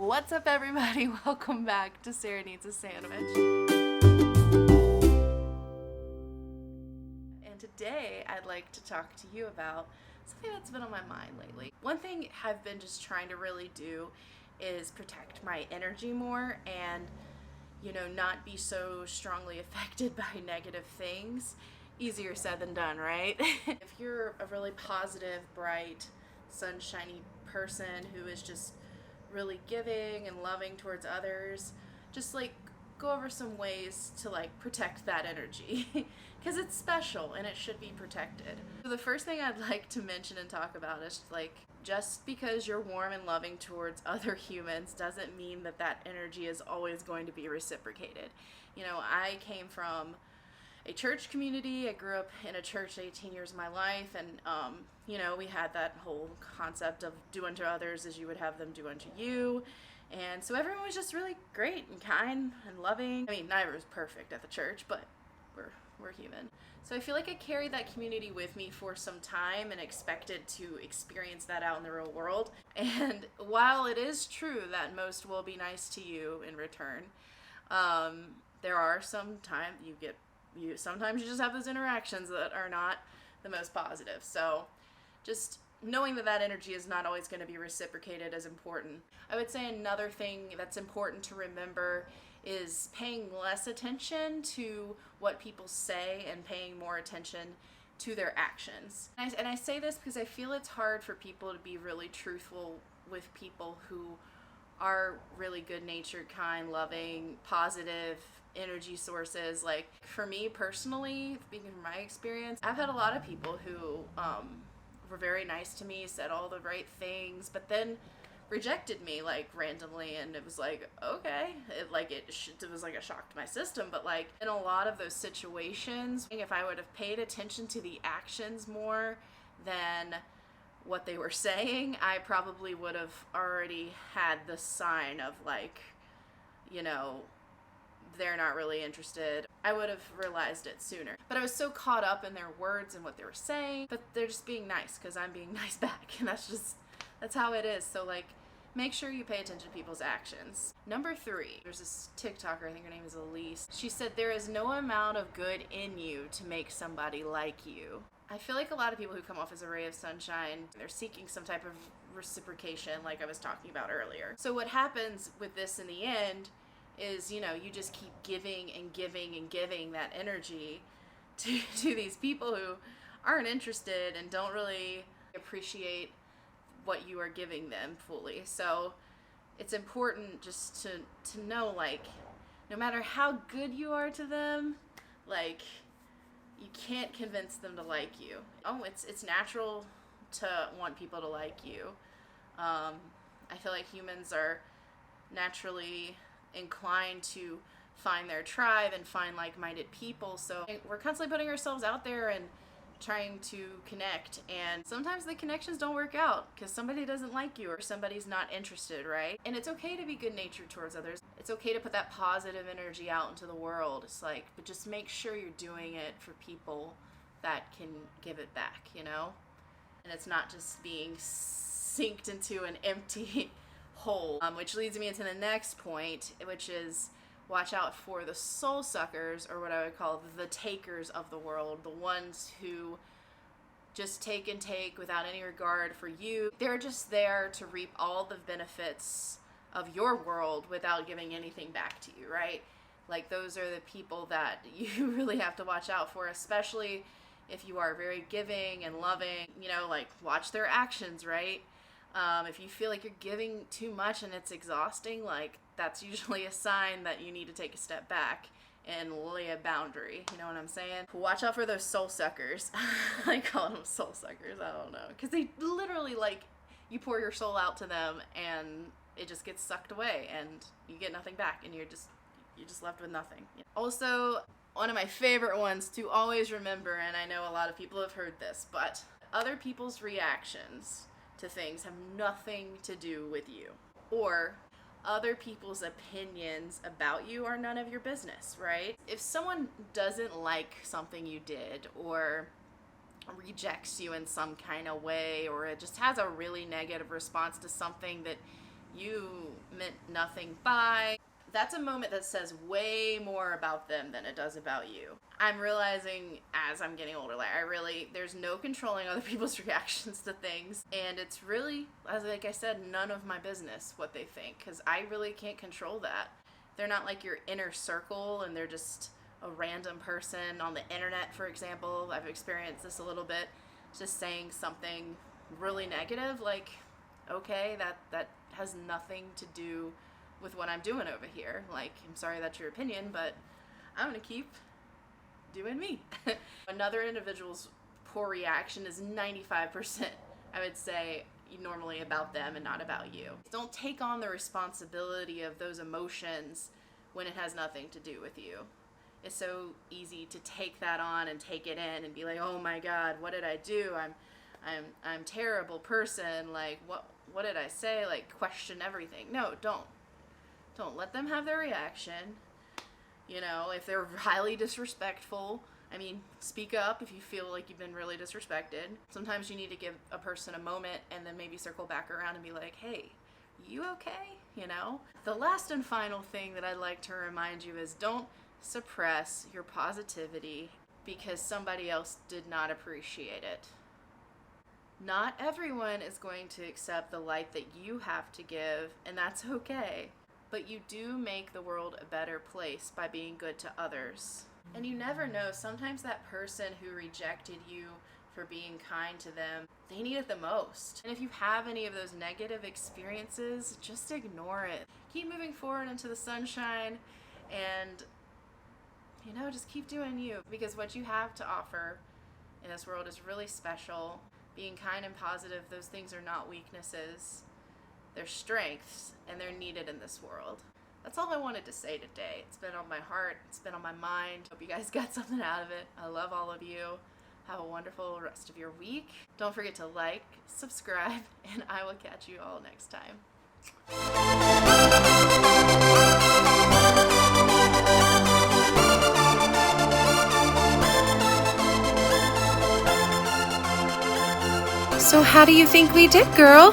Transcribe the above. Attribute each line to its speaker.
Speaker 1: What's up, everybody? Welcome back to Sara Needs a Sandwich. And today I'd like to talk to you about something that's been on my mind lately. One thing I've been just trying to really do is protect my energy more and, not be so strongly affected by negative things. Easier said than done, right? If you're a really positive, bright, sunshiny person who is just really giving and loving towards others, just go over some ways to protect that energy because it's special and it should be protected. So the first thing I'd like to mention and talk about is just because you're warm and loving towards other humans doesn't mean that that energy is always going to be reciprocated. I came from a church community. I grew up in a church 18 years of my life, and we had that whole concept of do unto others as you would have them do unto you. And so everyone was just really great and kind and loving. I mean, neither was perfect at the church, but we're human. So I feel like I carried that community with me for some time and expected to experience that out in the real world. And while it is true that most will be nice to you in return, there are some times sometimes you just have those interactions that are not the most positive. So just knowing that energy is not always going to be reciprocated is important. I would say another thing that's important to remember is paying less attention to what people say and paying more attention to their actions. And I say this because I feel it's hard for people to be really truthful with people who are really good-natured, kind, loving, positive energy sources. For me personally, speaking from my experience, I've had a lot of people who were very nice to me, said all the right things, but then rejected me randomly, and it was okay, it was a shock to my system. But in a lot of those situations, if I would have paid attention to the actions more than what they were saying, I probably would have already had the sign of they're not really interested. I would have realized it sooner. But I was so caught up in their words and what they were saying, but they're just being nice because I'm being nice back, and that's how it is. So make sure you pay attention to people's actions. Number 3, there's this TikToker, I think her name is Elise. She said, there is no amount of good in you to make somebody like you. I feel like a lot of people who come off as a ray of sunshine, they're seeking some type of reciprocation like I was talking about earlier. So what happens with this in the end is, you just keep giving and giving and giving that energy to these people who aren't interested and don't really appreciate what you are giving them fully. So it's important just to know, no matter how good you are to them, you can't convince them to like you. It's natural to want people to like you. I feel like humans are naturally inclined to find their tribe and find like-minded people, so we're constantly putting ourselves out there and trying to connect, and sometimes the connections don't work out because somebody doesn't like you or somebody's not interested, right? And it's okay to be good-natured towards others. It's okay to put that positive energy out into the world. But just make sure you're doing it for people that can give it back, and it's not just being synced into an empty hole, which leads me into the next point, which is watch out for the soul suckers, or what I would call the takers of the world, the ones who just take and take without any regard for you. They're just there to reap all the benefits of your world without giving anything back to you, right? Those are the people that you really have to watch out for, especially if you are very giving and loving. Watch their actions, right? If you feel like you're giving too much and it's exhausting, that's usually a sign that you need to take a step back and lay a boundary. You know what I'm saying? Watch out for those soul suckers. I call them soul suckers. I don't know. Because they literally, you pour your soul out to them and it just gets sucked away and you get nothing back and you're just left with nothing. Also, one of my favorite ones to always remember, and I know a lot of people have heard this, but other people's reactions to things have nothing to do with you, or other people's opinions about you are none of your business, right? If someone doesn't like something you did, or rejects you in some kind of way, or it just has a really negative response to something that you meant nothing by. That's a moment that says way more about them than it does about you. I'm realizing as I'm getting older, there's no controlling other people's reactions to things. And it's really, like I said, none of my business what they think, because I really can't control that. They're not like your inner circle and they're just a random person on the internet, for example. I've experienced this a little bit, just saying something really negative, like, okay, that has nothing to do with what I'm doing over here. Like, I'm sorry that's your opinion, but I'm gonna keep doing me. Another individual's poor reaction is 95%, I would say, normally about them and not about you. Don't take on the responsibility of those emotions when it has nothing to do with you. It's so easy to take that on and take it in and be like, oh my God, what did I do? I'm terrible person. Like, what did I say? Like, question everything. No, don't let them have their reaction. You know, if they're highly disrespectful, I mean, speak up if you feel like you've been really disrespected. Sometimes you need to give a person a moment and then maybe circle back around and be like, hey, you okay? You know? The last and final thing that I'd like to remind you is don't suppress your positivity because somebody else did not appreciate it. Not everyone is going to accept the light that you have to give, and that's okay. But you do make the world a better place by being good to others. And you never know, sometimes that person who rejected you for being kind to them, they need it the most. And if you have any of those negative experiences, just ignore it. Keep moving forward into the sunshine and, you know, just keep doing you. Because what you have to offer in this world is really special. Being kind and positive, those things are not weaknesses. They're strengths, and they're needed in this world. That's all I wanted to say today. It's been on my heart. It's been on my mind. Hope you guys got something out of it. I love all of you. Have a wonderful rest of your week. Don't forget to like, subscribe, and I will catch you all next time.
Speaker 2: So how do you think we did, girl?